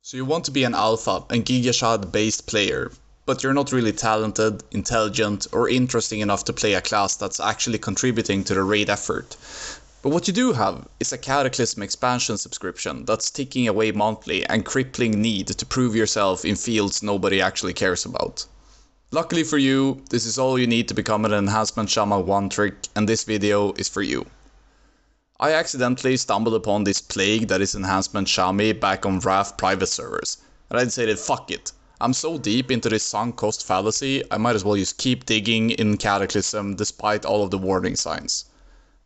So you want to be an alpha and Gigashad based player, but you're not really talented, intelligent, or interesting enough to play a class that's actually contributing to the raid effort. But what you do have is a Cataclysm expansion subscription that's ticking away monthly and crippling need to prove yourself in fields nobody actually cares about. Luckily for you, this is all you need to become an enhancement shaman one trick, and this video is for you. I accidentally stumbled upon this plague that is enhancement shami back on Wrath private servers, and I decided fuck it. I'm so deep into this sunk cost fallacy, I might as well just keep digging in Cataclysm despite all of the warning signs.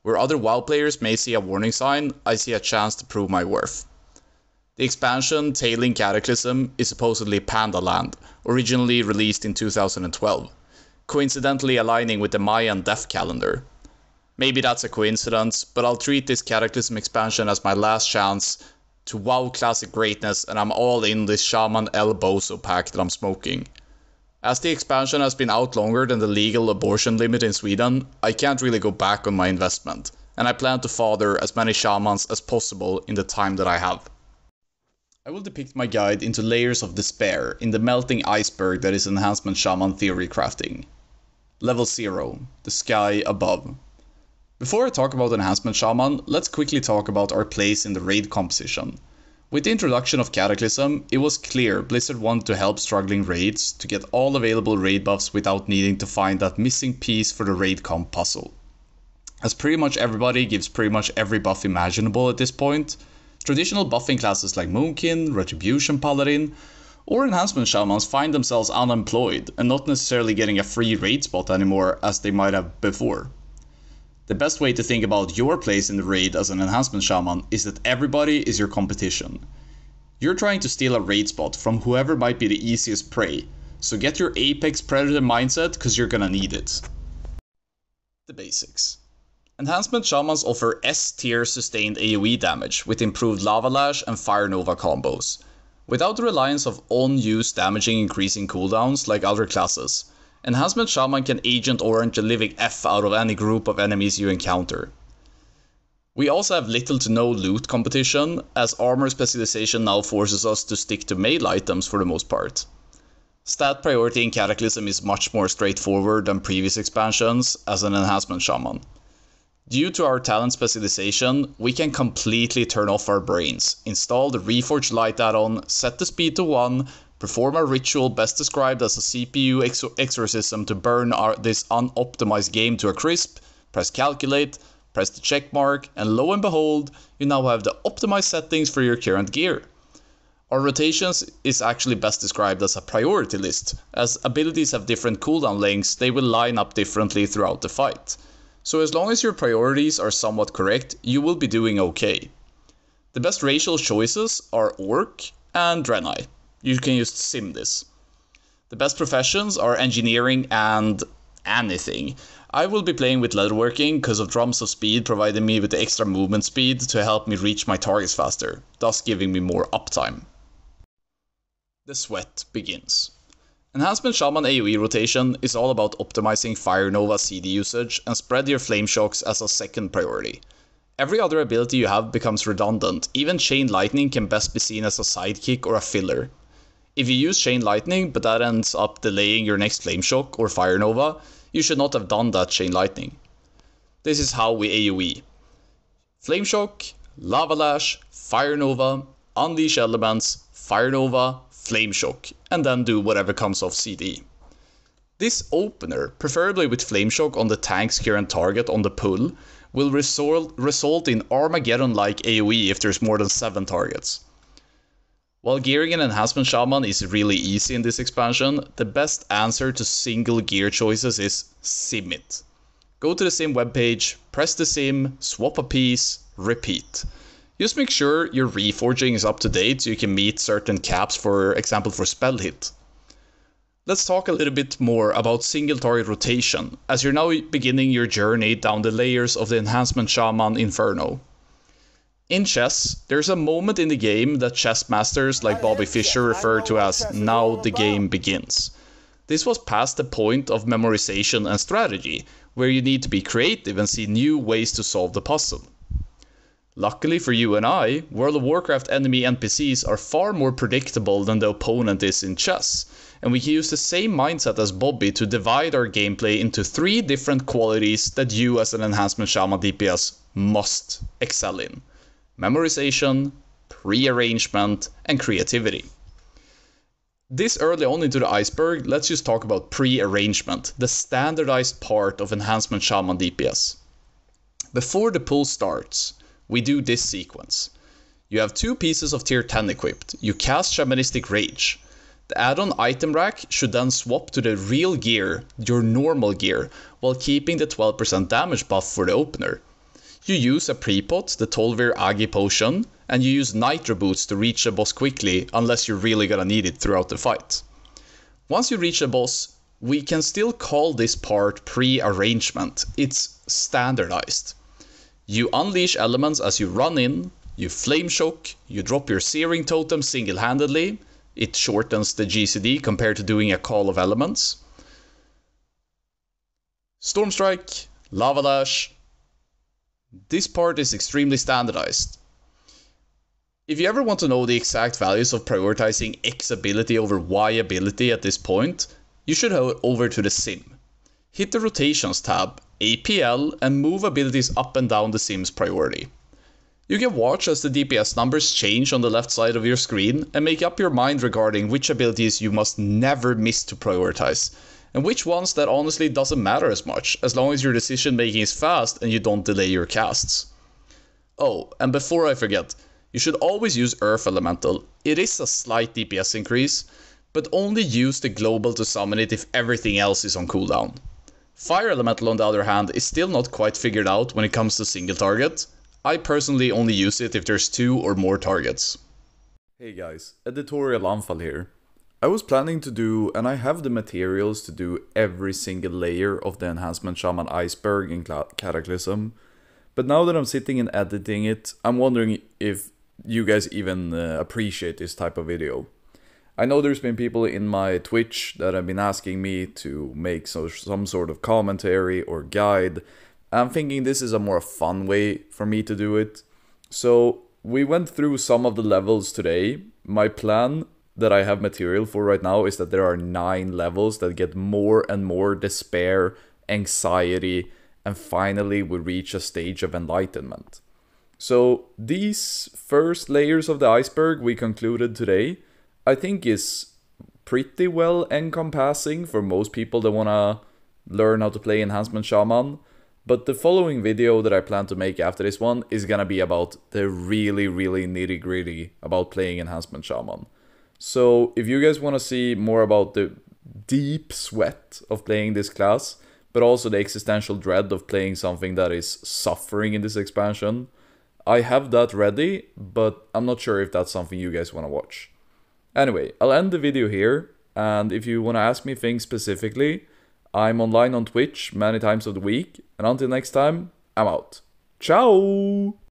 Where other WoW players may see a warning sign, I see a chance to prove my worth. The expansion tailing Cataclysm is supposedly Panda Land, originally released in 2012, coincidentally aligning with the Mayan death calendar. Maybe that's a coincidence, but I'll treat this Cataclysm expansion as my last chance to WoW classic greatness, and I'm all in this Shaman El Bozo pack that I'm smoking. As the expansion has been out longer than the legal abortion limit in Sweden, I can't really go back on my investment, and I plan to father as many shamans as possible in the time that I have. I will depict my guide into layers of despair in the melting iceberg that is enhancement shaman theory crafting. Level 0, the sky above. Before I talk about enhancement shaman, let's quickly talk about our place in the raid composition. With the introduction of Cataclysm, it was clear Blizzard wanted to help struggling raids to get all available raid buffs without needing to find that missing piece for the raid comp puzzle. As pretty much everybody gives pretty much every buff imaginable at this point, traditional buffing classes like Moonkin, Retribution Paladin, or enhancement shamans find themselves unemployed and not necessarily getting a free raid spot anymore as they might have before. The best way to think about your place in the raid as an enhancement shaman is that everybody is your competition. You're trying to steal a raid spot from whoever might be the easiest prey, so get your apex predator mindset cause you're gonna need it. The basics. Enhancement shamans offer S-tier sustained AoE damage with improved Lava Lash and Fire Nova combos, without the reliance of on-use damaging increasing cooldowns like other classes. Enhancement Shaman can Agent Orange the living F out of any group of enemies you encounter. We also have little to no loot competition, as armor specialization now forces us to stick to melee items for the most part. Stat priority in Cataclysm is much more straightforward than previous expansions as an Enhancement Shaman. Due to our talent specialization, we can completely turn off our brains, install the Reforged Light add-on, set the speed to 1, perform a ritual best described as a CPU exorcism to burn this unoptimized game to a crisp, press calculate, press the check mark, and lo and behold, you now have the optimized settings for your current gear. Our rotations is actually best described as a priority list, as abilities have different cooldown lengths, they will line up differently throughout the fight. So as long as your priorities are somewhat correct, you will be doing okay. The best racial choices are Orc and Draenei. You can just sim this. The best professions are engineering and anything. I will be playing with leatherworking because of Drums of Speed providing me with the extra movement speed to help me reach my targets faster, thus giving me more uptime. The sweat begins. Enhancement Shaman AoE rotation is all about optimizing Fire Nova CD usage and spread your Flame Shocks as a second priority. Every other ability you have becomes redundant, even Chain Lightning can best be seen as a sidekick or a filler. If you use Chain Lightning but that ends up delaying your next Flame Shock or Fire Nova, you should not have done that Chain Lightning. This is how we AoE. Flame Shock, Lava Lash, Fire Nova, Unleash Elements, Fire Nova, Flame Shock, and then do whatever comes off CD. This opener, preferably with Flame Shock on the tank's current target on the pull, will result in Armageddon-like AoE if there's more than 7 targets. While gearing an Enhancement Shaman is really easy in this expansion, the best answer to single gear choices is sim it. Go to the sim webpage, press the sim, swap a piece, repeat. Just make sure your reforging is up to date so you can meet certain caps, for example for spell hit. Let's talk a little bit more about single target rotation, as you're now beginning your journey down the layers of the Enhancement Shaman Inferno. In chess, there's a moment in the game that chess masters like Bobby Fischer refer to as "now the game begins." This was past the point of memorization and strategy, where you need to be creative and see new ways to solve the puzzle. Luckily for you and I, World of Warcraft enemy NPCs are far more predictable than the opponent is in chess, and we can use the same mindset as Bobby to divide our gameplay into 3 different qualities that you as an enhancement shaman DPS must excel in: memorization, pre-arrangement, and creativity. This early on into the iceberg, let's just talk about pre-arrangement, the standardized part of enhancement shaman DPS. Before the pull starts, we do this sequence. You have 2 pieces of tier 10 equipped. You cast Shamanistic Rage. The add-on item rack should then swap to the real gear, your normal gear, while keeping the 12% damage buff for the opener. You use a pre-pot, the Tolvir Agi potion, and you use Nitro Boots to reach the boss quickly unless you're really gonna need it throughout the fight. Once you reach the boss, we can still call this part pre-arrangement. It's standardized. You unleash elements as you run in, you flame shock, you drop your searing totem single-handedly. It shortens the GCD compared to doing a call of elements. Storm Strike, Lava Dash. This part is extremely standardized. If you ever want to know the exact values of prioritizing X ability over Y ability at this point, you should head over to the sim. Hit the rotations tab, APL, and move abilities up and down the sim's priority. You can watch as the DPS numbers change on the left side of your screen and make up your mind regarding which abilities you must never miss to prioritize, and which ones that honestly doesn't matter as much, as long as your decision making is fast and you don't delay your casts. Oh, and before I forget, you should always use Earth Elemental. It is a slight DPS increase, but only use the global to summon it if everything else is on cooldown. Fire Elemental on the other hand is still not quite figured out when it comes to single target. I personally only use it if there's 2 or more targets. Hey guys, editorial Anfall here. I was planning to do, and I have the materials to do, every single layer of the enhancement shaman iceberg in Cataclysm. But now that I'm sitting and editing it, I'm wondering if you guys even appreciate this type of video. I know there's been people in my Twitch that have been asking me to make some sort of commentary or guide. I'm thinking this is a more fun way for me to do it. So we went through some of the levels today. My plan that I have material for right now is that there are 9 levels that get more and more despair, anxiety, and finally we reach a stage of enlightenment. So these first layers of the iceberg we concluded today, I think is pretty well encompassing for most people that wanna learn how to play enhancement shaman. But the following video that I plan to make after this one is gonna be about the really nitty gritty about playing enhancement shaman. So if you guys wanna see more about the deep sweat of playing this class, but also the existential dread of playing something that is suffering in this expansion, I have that ready, but I'm not sure if that's something you guys wanna watch. Anyway, I'll end the video here, and if you wanna ask me things specifically, I'm online on Twitch many times of the week, and until next time, I'm out. Ciao!